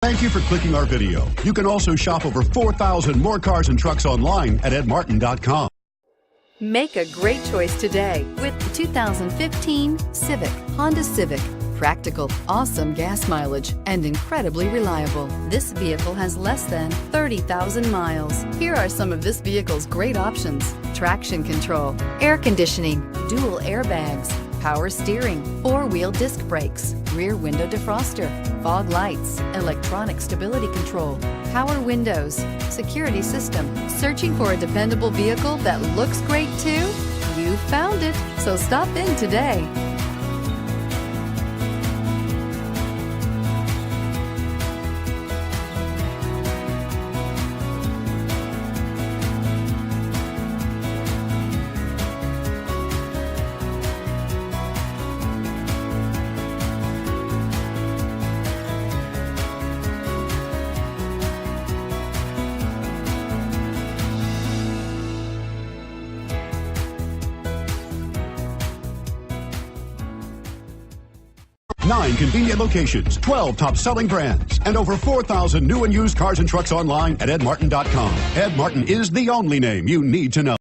Thank you for clicking our video. You can also shop over 4,000 more cars and trucks online at edmartin.com. Make a great choice today with the 2015 Civic, Honda Civic. Practical, awesome gas mileage, and incredibly reliable. This vehicle has less than 30,000 miles. Here are some of this vehicle's great options: traction control, air conditioning, dual airbags, power steering, four-wheel disc brakes, rear window defroster, fog lights, electronic stability control, power windows, security system. Searching for a dependable vehicle that looks great too? You found it, so stop in today. Nine convenient locations, 12 top-selling brands, and over 4,000 new and used cars and trucks online at edmartin.com. Ed Martin is the only name you need to know.